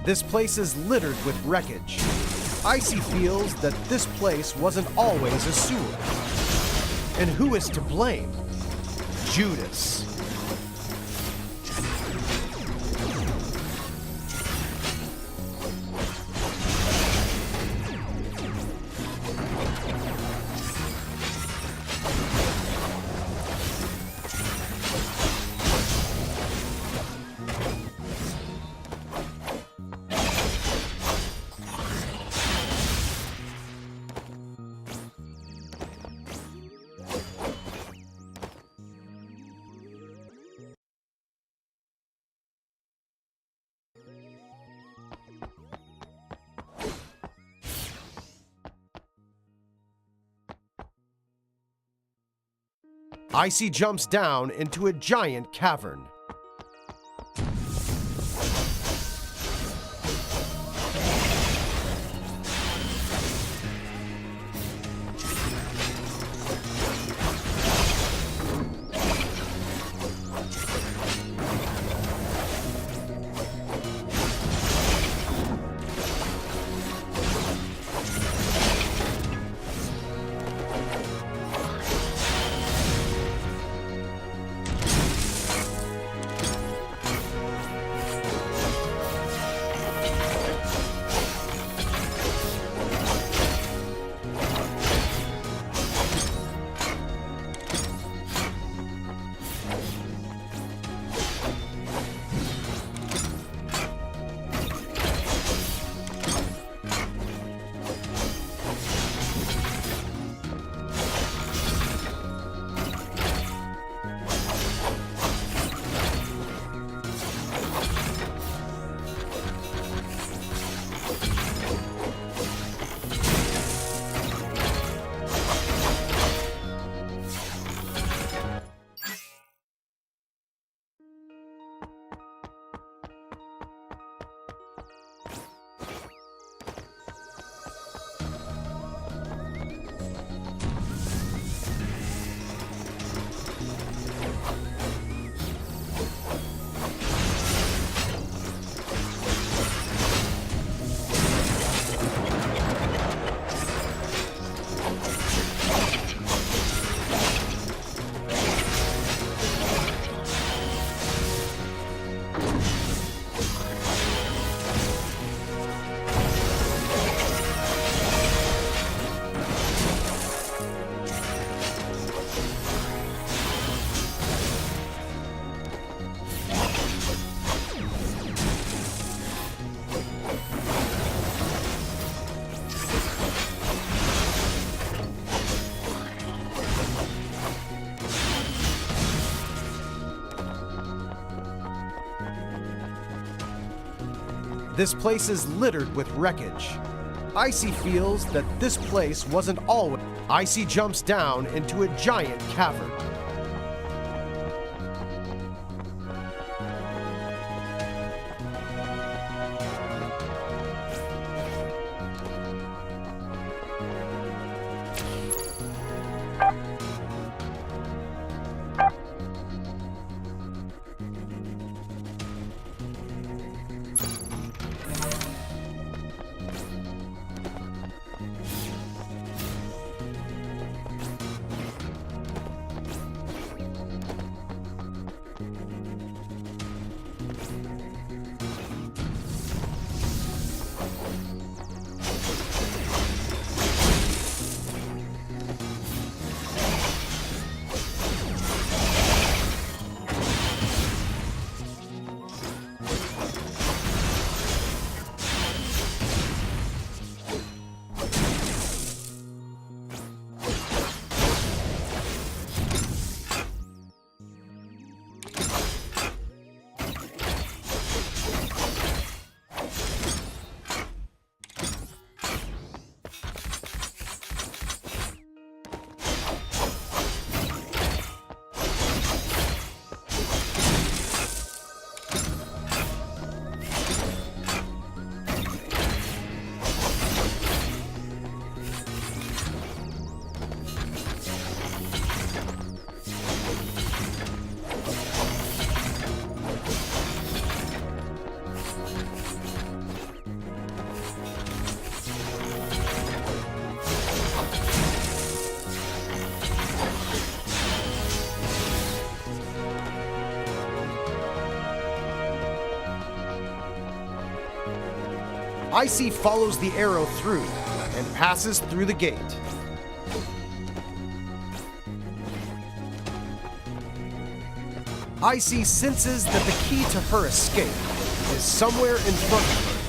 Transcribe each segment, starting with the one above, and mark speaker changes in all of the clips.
Speaker 1: This place is littered with wreckage. Icey feels that this place wasn't always a sewer. And who is to blame? Judas. Icey jumps down into a giant cavern. This place is littered with wreckage. Icey feels that this place wasn't always. Icey jumps down into a giant cavern. Icey follows the arrow through and passes through the gate. Icey senses that the key to her escape is somewhere in front of her.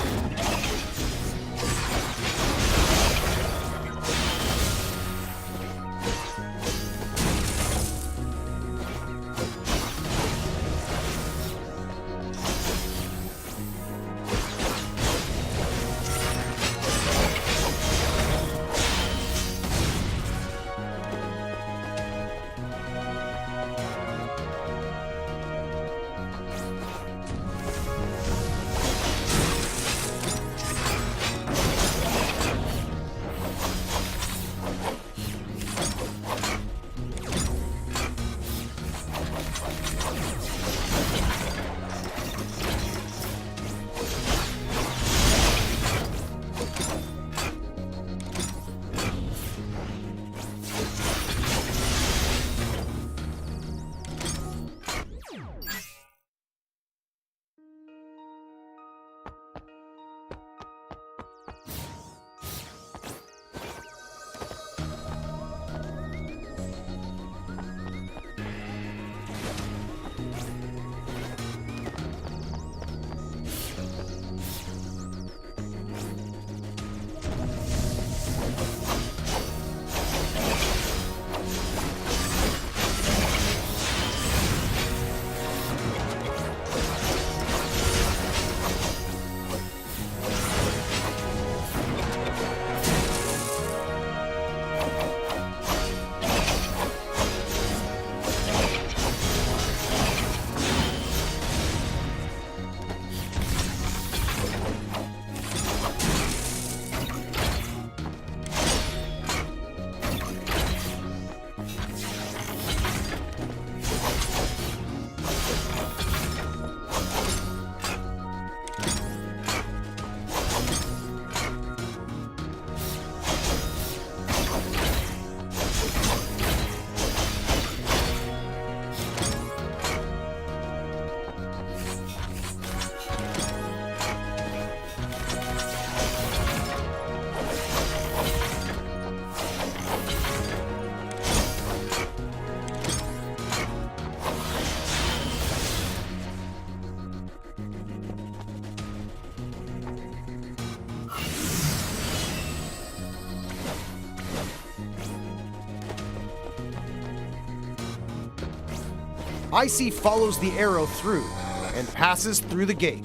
Speaker 1: Icey follows the arrow through and passes through the gate.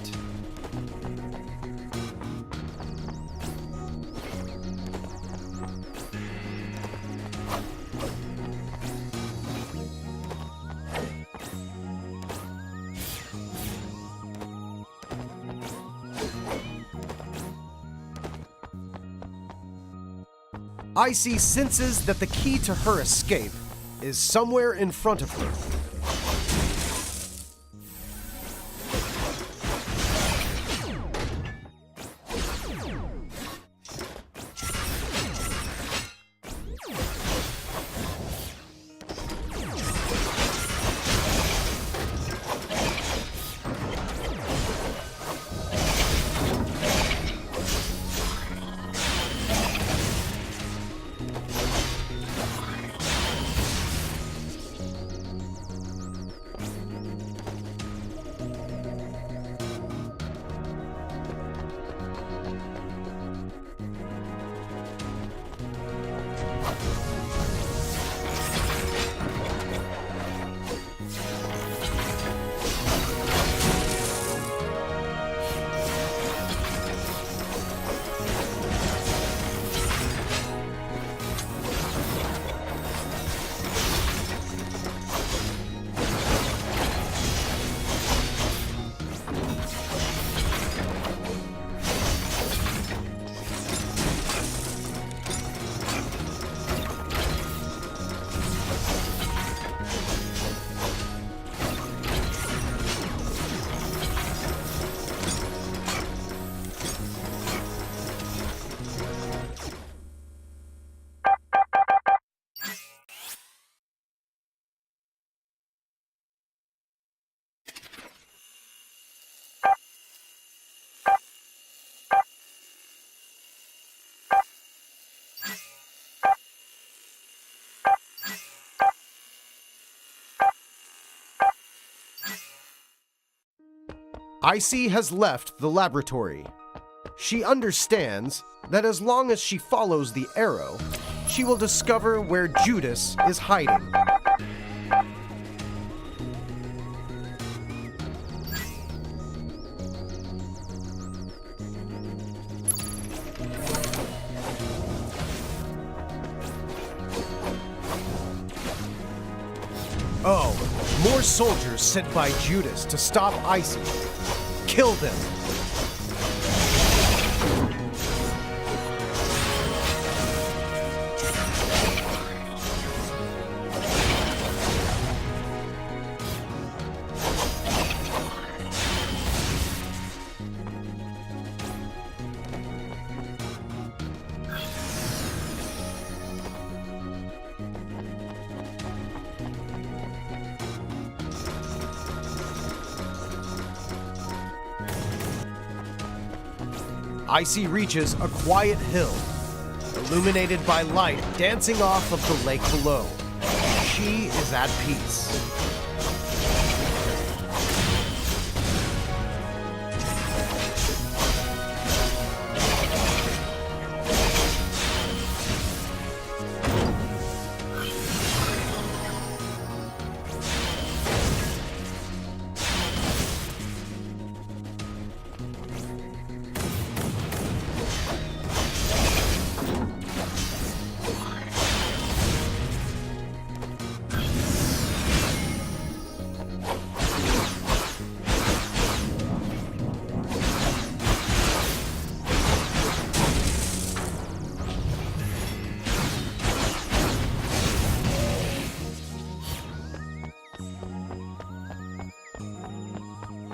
Speaker 1: Icey senses that the key to her escape is somewhere in front of her. Icey has left the laboratory. She understands that as long as she follows the arrow, she will discover where Judas is hiding. Oh, more soldiers sent by Judas to stop Icey. Kill them. Icey reaches a quiet hill, illuminated by light dancing off of the lake below. She is at peace.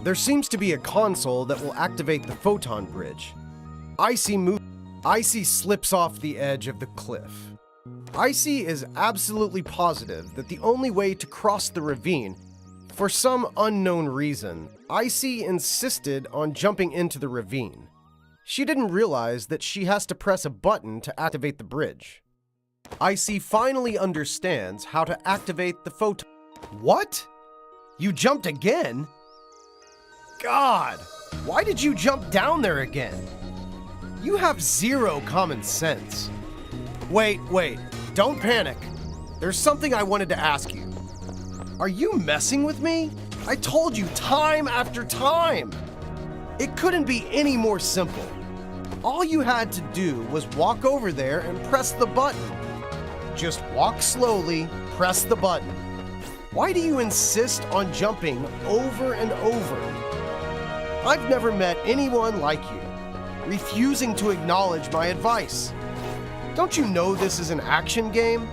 Speaker 1: There seems to be a console that will activate the photon bridge. Icey slips off the edge of the cliff. Icey is absolutely positive that the only way to cross the ravine, for some unknown reason, Icey insisted on jumping into the ravine. She didn't realize that she has to press a button to activate the bridge. Icey finally understands how to activate the photon. What? You jumped again? God, why did you jump down there again? You have zero common sense. Wait, don't panic. There's something I wanted to ask you. Are you messing with me? I told you time after time. It couldn't be any more simple. All you had to do was walk over there and press the button. Just walk slowly, press the button. Why do you insist on jumping over and over? I've never met anyone like you, refusing to acknowledge my advice. Don't you know this is an action game?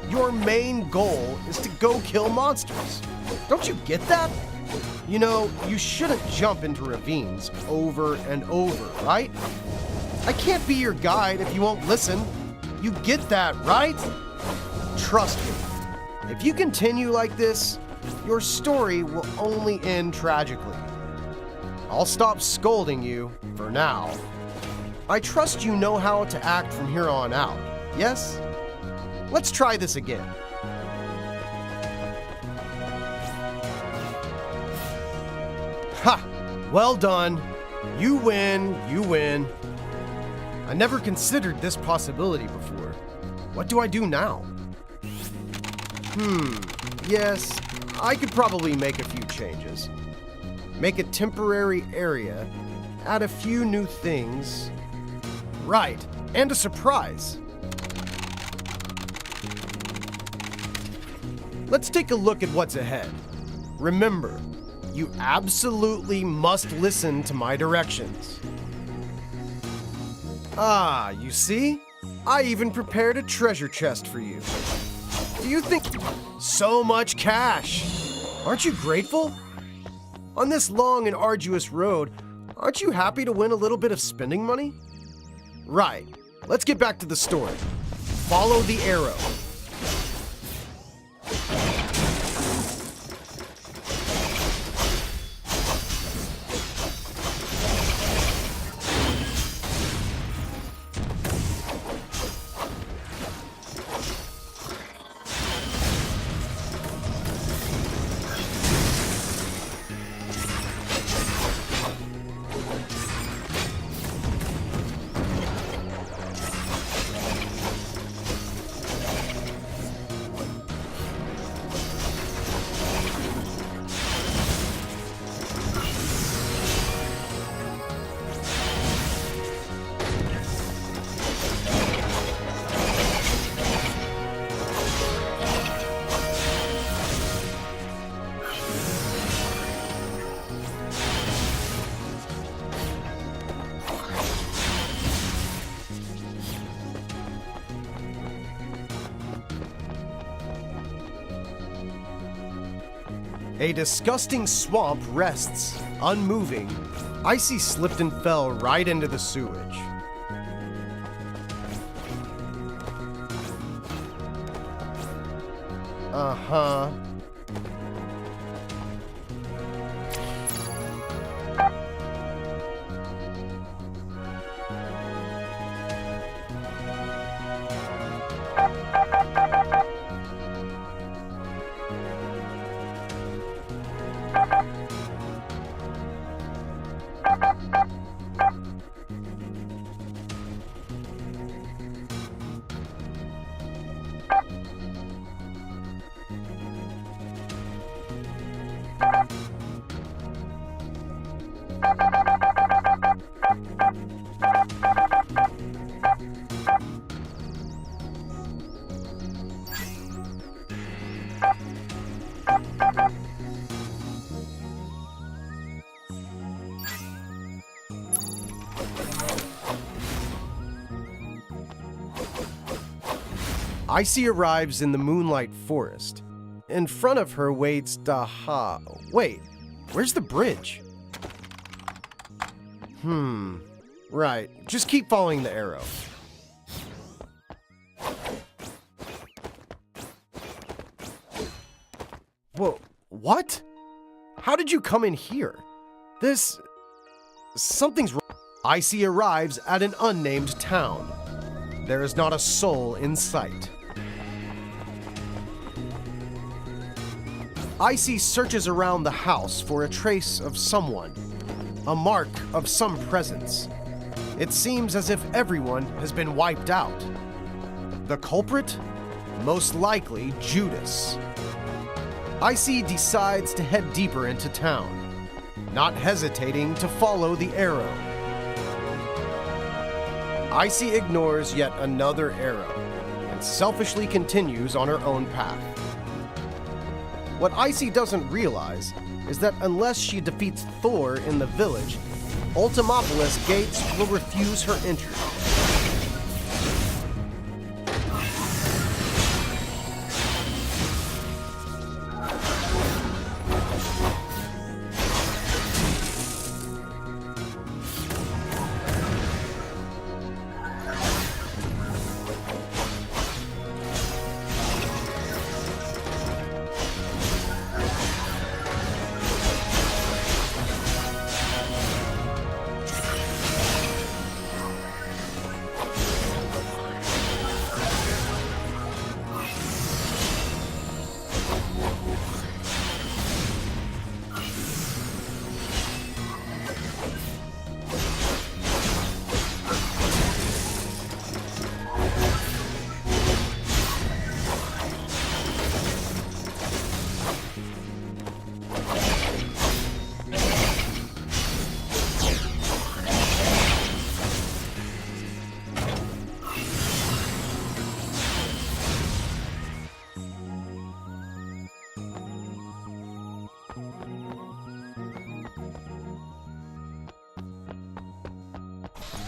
Speaker 1: Your main goal is to go kill monsters. Don't you get that? You know, you shouldn't jump into ravines over and over, right? I can't be your guide if you won't listen. You get that, right? Trust me, if you continue like this, your story will only end tragically. I'll stop scolding you for now. I trust you know how to act from here on out, yes? Let's try this again. Ha! Well done. You win, you win. I never considered this possibility before. What do I do now? Yes, I could probably make a few changes. Make a temporary area, add a few new things. Right, and a surprise. Let's take a look at what's ahead. Remember, you absolutely must listen to my directions. Ah, you see? I even prepared a treasure chest for you. Do you think... So much cash! Aren't you grateful? On this long and arduous road, aren't you happy to win a little bit of spending money? Right, let's get back to the story. Follow the arrow. A disgusting swamp rests, unmoving. Icey slipped and fell right into the sewage. Uh-huh. Icey arrives in the Moonlight Forest. In front of her waits Daha. Wait, where's the bridge? Right, just keep following the arrow. Whoa, what? How did you come in here? Something's wrong. Icey arrives at an unnamed town. There is not a soul in sight. Icey searches around the house for a trace of someone, a mark of some presence. It seems as if everyone has been wiped out. The culprit? Most likely Judas. Icey decides to head deeper into town, not hesitating to follow the arrow. Icey ignores yet another arrow and selfishly continues on her own path. What Icey doesn't realize is that unless she defeats Thor in the village, Ultimopolis gates will refuse her entry.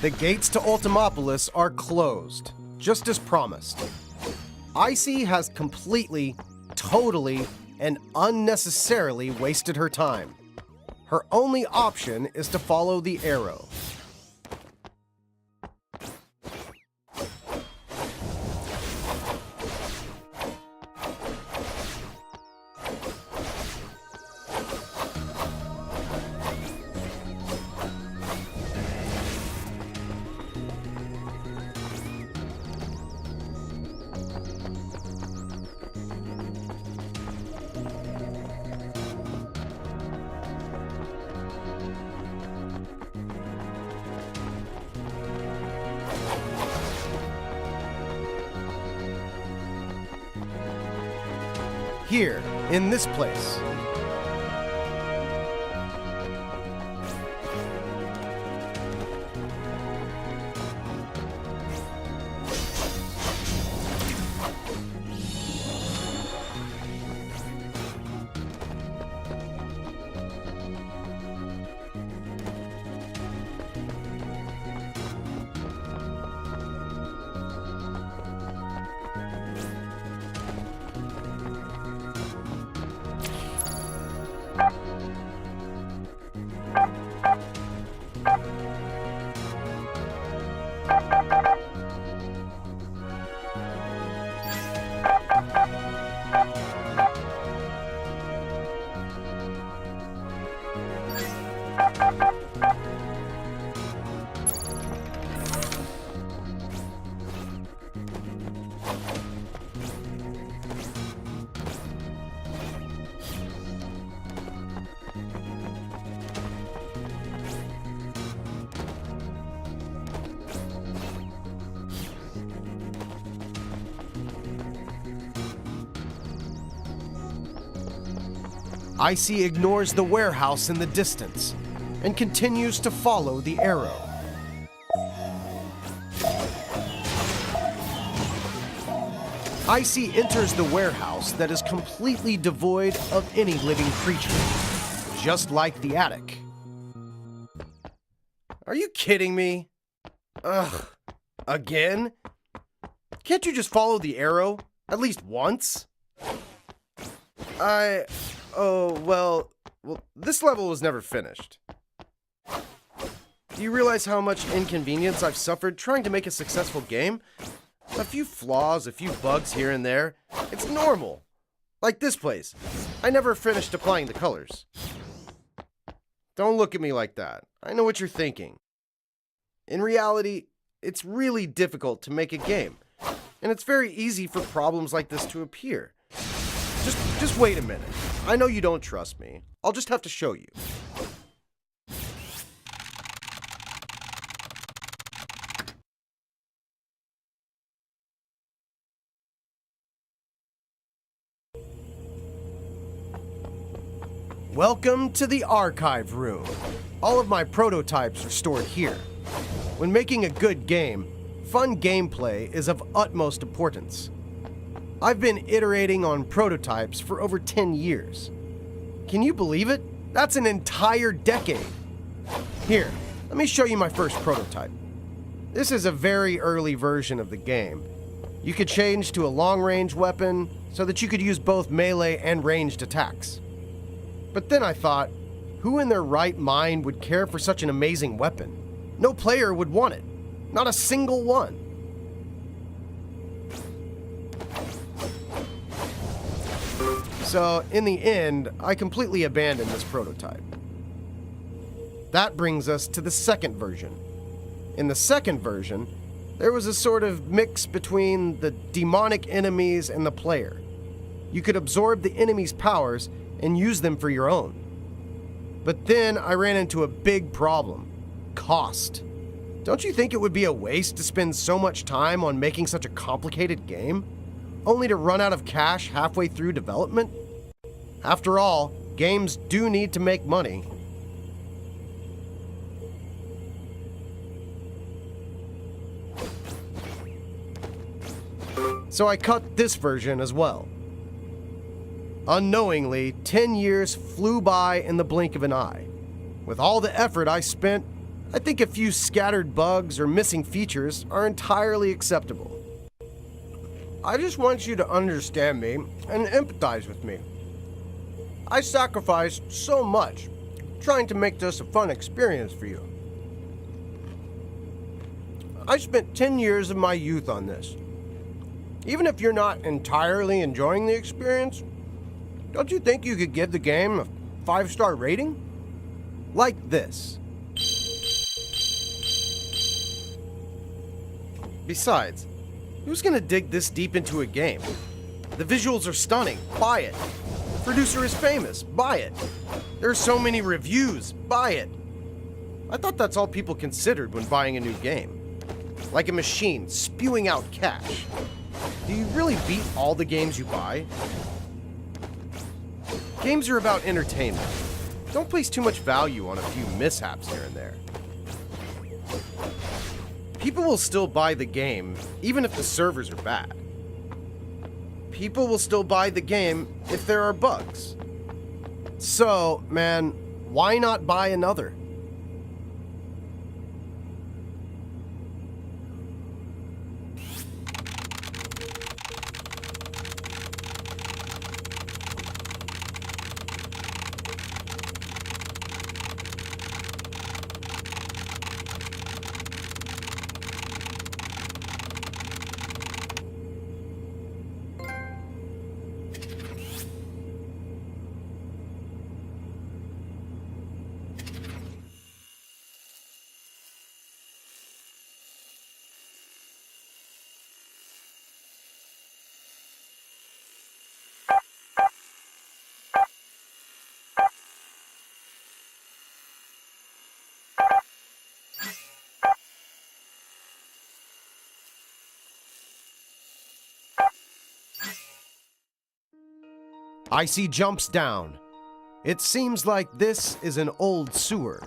Speaker 1: The gates to Ultimopolis are closed, just as promised. Icey has completely, totally, and unnecessarily wasted her time. Her only option is to follow the arrow. Here, in this place. Icey ignores the warehouse in the distance and continues to follow the arrow. Icey enters the warehouse that is completely devoid of any living creature, just like the attic. Are you kidding me? Ugh, again? Can't you just follow the arrow, at least once? Well, this level was never finished. Do you realize how much inconvenience I've suffered trying to make a successful game? A few flaws, a few bugs here and there. It's normal. Like this place. I never finished applying the colors. Don't look at me like that. I know what you're thinking. In reality, it's really difficult to make a game, and it's very easy for problems like this to appear. Just wait a minute. I know you don't trust me. I'll just have to show you. Welcome to the archive room. All of my prototypes are stored here. When making a good game, fun gameplay is of utmost importance. I've been iterating on prototypes for over 10 years. Can you believe it? That's an entire decade. Here, let me show you my first prototype. This is a very early version of the game. You could change to a long-range weapon so that you could use both melee and ranged attacks. But then I thought, who in their right mind would care for such an amazing weapon? No player would want it. Not a single one. So, in the end, I completely abandoned this prototype. That brings us to the second version. In the second version, there was a sort of mix between the demonic enemies and the player. You could absorb the enemy's powers and use them for your own. But then I ran into a big problem: cost. Don't you think it would be a waste to spend so much time on making such a complicated game, only to run out of cash halfway through development? After all, games do need to make money. So I cut this version as well. Unknowingly, 10 years flew by in the blink of an eye. With all the effort I spent, I think a few scattered bugs or missing features are entirely acceptable. I just want you to understand me and empathize with me. I sacrificed so much trying to make this a fun experience for you. I spent 10 years of my youth on this. Even if you're not entirely enjoying the experience, don't you think you could give the game a 5-star rating? Like this. Besides, who's gonna dig this deep into a game? The visuals are stunning, buy it. The producer is famous, buy it. There are so many reviews, buy it. I thought that's all people considered when buying a new game. Like a machine spewing out cash. Do you really beat all the games you buy? Games are about entertainment. Don't place too much value on a few mishaps here and there. People will still buy the game, even if the servers are bad. People will still buy the game if there are bugs. So, man, why not buy another? Icey jumps down. It seems like this is an old sewer.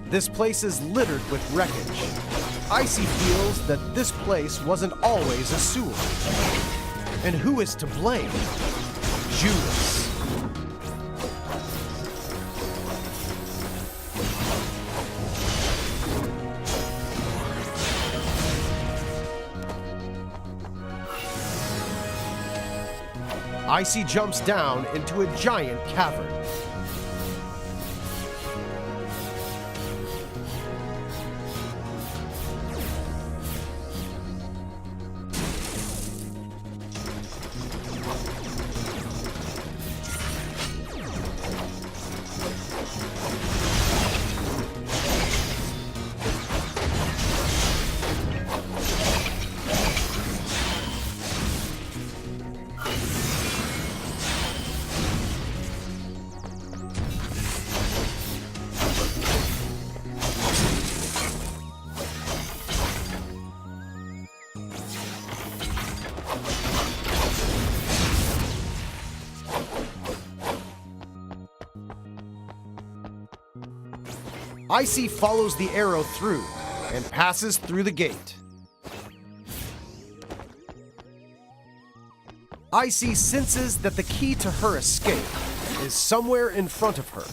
Speaker 1: This place is littered with wreckage. Icey feels that this place wasn't always a sewer. And who is to blame? Judas. Icey jumps down into a giant cavern. Icey follows the arrow through and passes through the gate. Icey senses that the key to her escape is somewhere in front of her.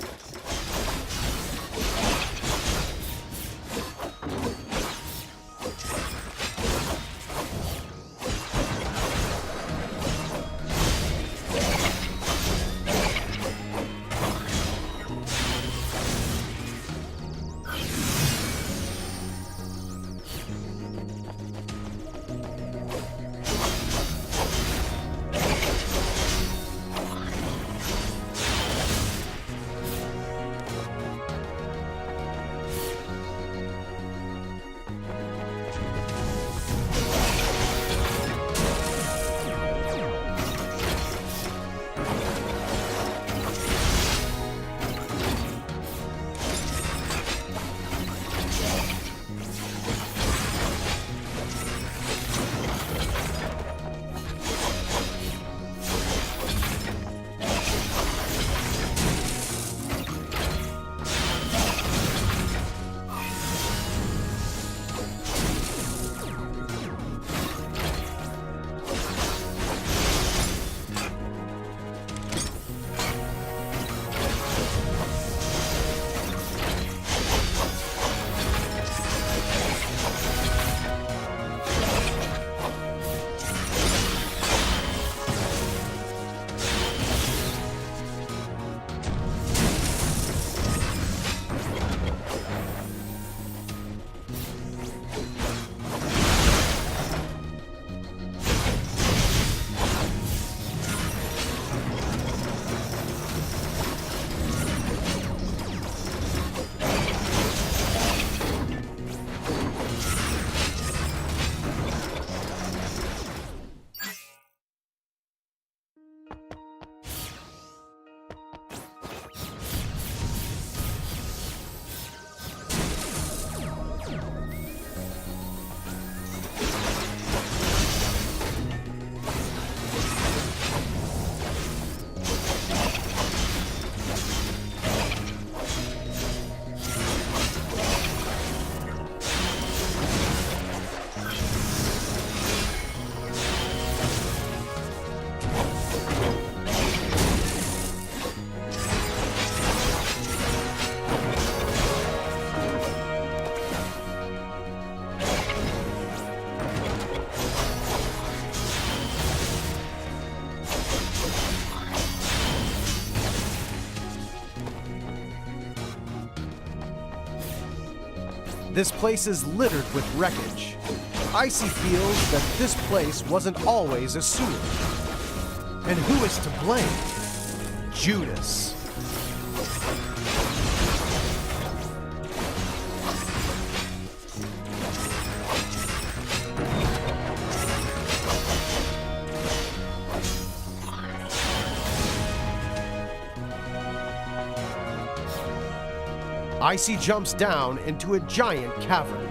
Speaker 1: This place is littered with wreckage. Icey feels that this place wasn't always a sewer. And who is to blame? Judas. Icey jumps down into a giant cavern.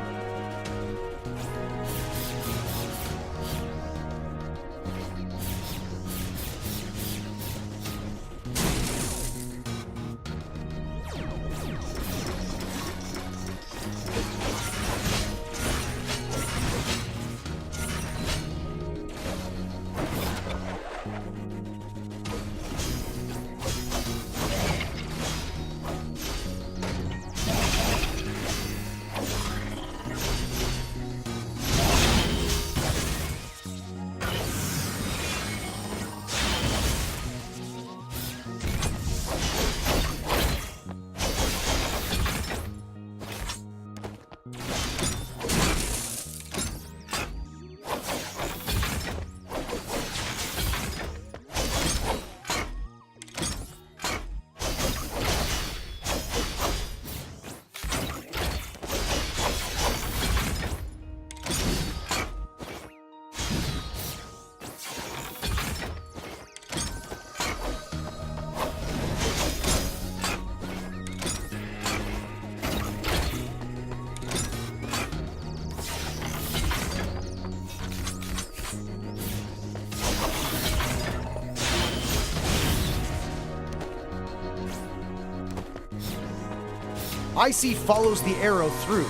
Speaker 1: Icey follows the arrow through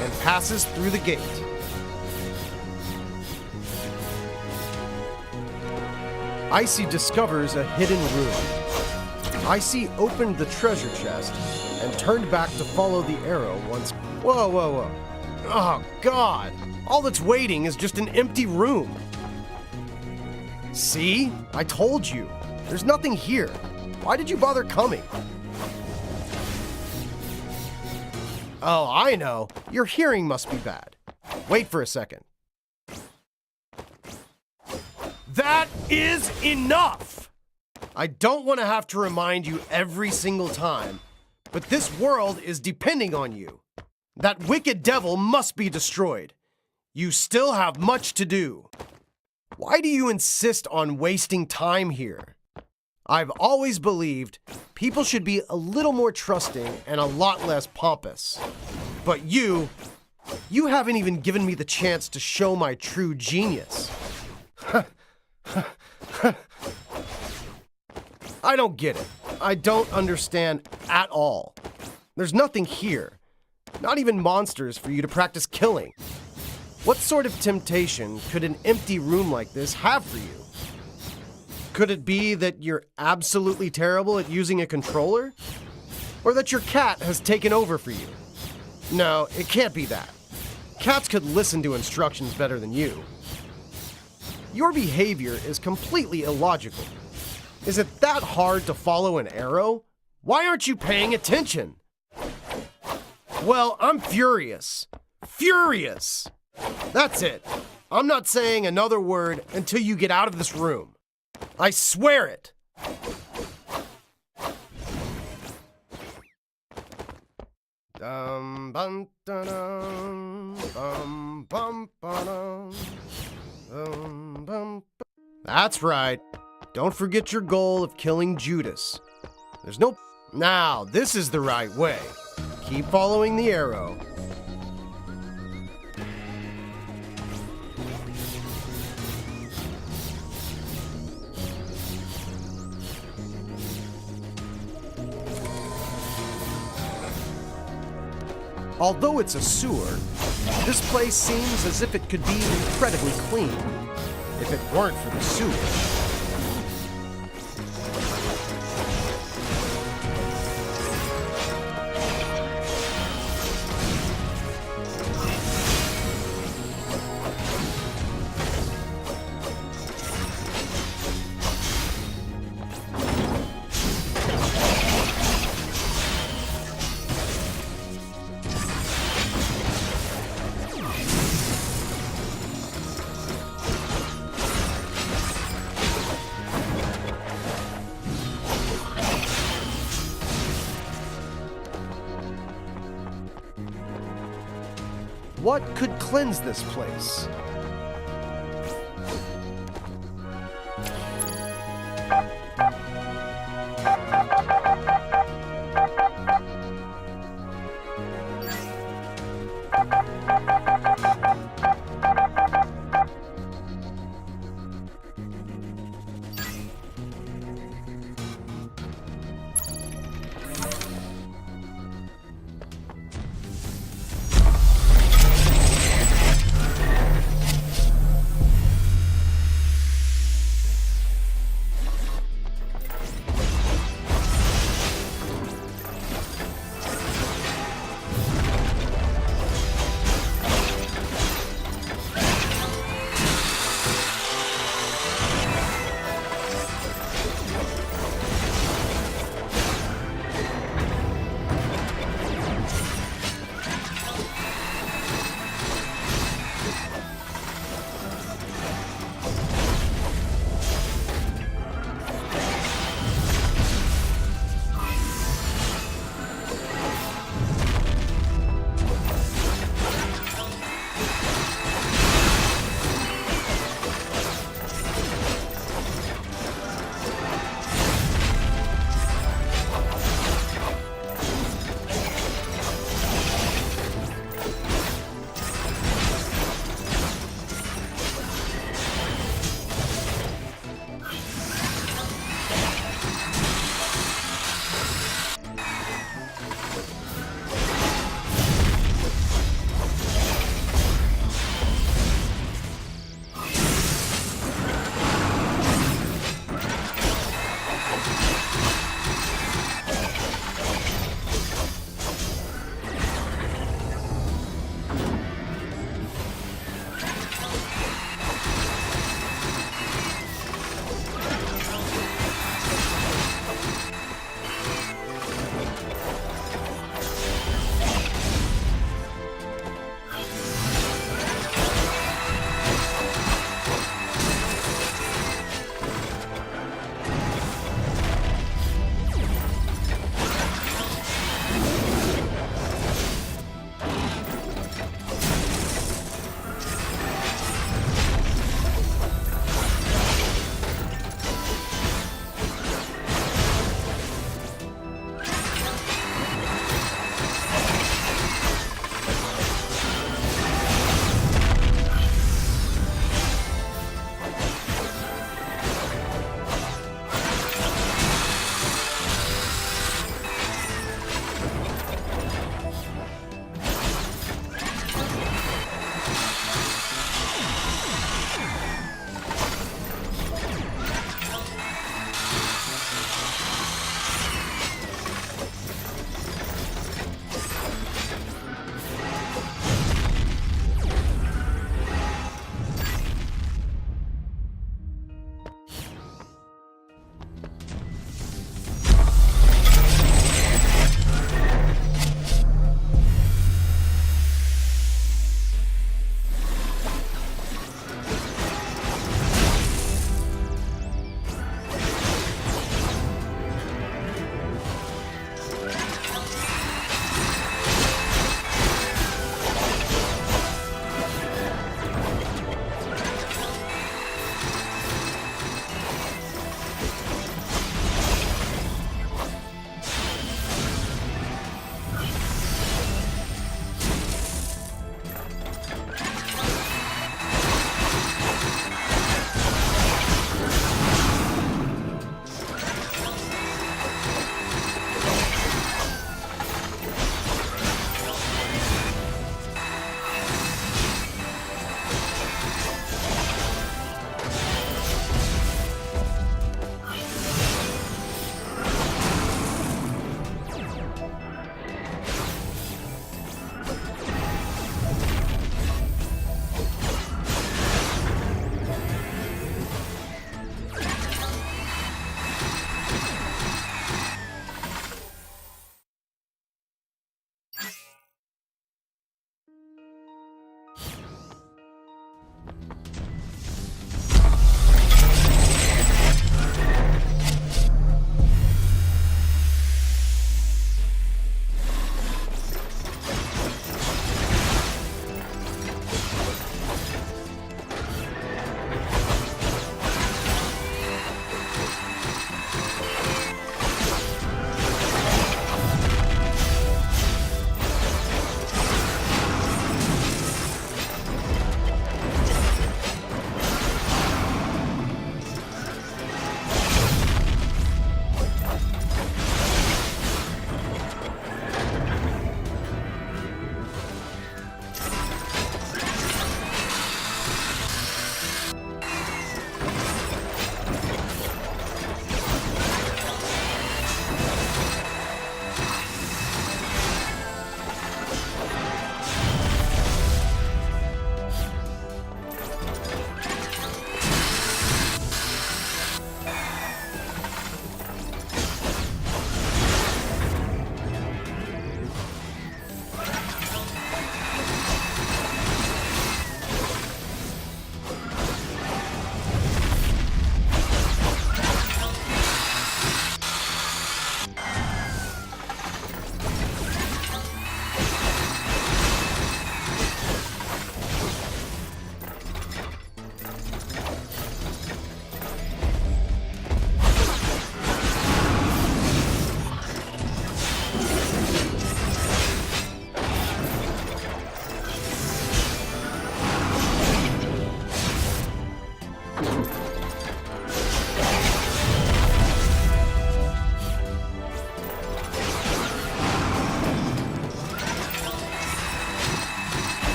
Speaker 1: and passes through the gate. Icey discovers a hidden room. Icey opened the treasure chest and turned back to follow the arrow once. Whoa, whoa, whoa. Oh, God. All that's waiting is just an empty room. See? I told you. There's nothing here. Why did you bother coming? Oh, I know. Your hearing must be bad. Wait for a second. That is enough! I don't want to have to remind you every single time, but this world is depending on you. That wicked devil must be destroyed. You still have much to do. Why do you insist on wasting time here? I've always believed people should be a little more trusting and a lot less pompous. But you haven't even given me the chance to show my true genius. I don't get it. I don't understand at all. There's nothing here. Not even monsters for you to practice killing. What sort of temptation could an empty room like this have for you? Could it be that you're absolutely terrible at using a controller? Or that your cat has taken over for you? No, it can't be that. Cats could listen to instructions better than you. Your behavior is completely illogical. Is it that hard to follow an arrow? Why aren't you paying attention? Well, I'm furious. Furious! That's it. I'm not saying another word until you get out of this room. I swear it! That's right. Don't forget your goal of killing Judas. There's no... Now, this is the right way. Keep following the arrow. Although it's a sewer, this place seems as if it could be incredibly clean, if it weren't for the sewer. What could cleanse this place?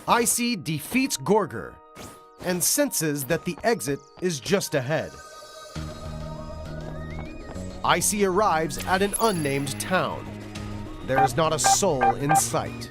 Speaker 1: Icey defeats Gorger and senses that the exit is just ahead. Icey arrives at an unnamed town. There is not a soul in sight.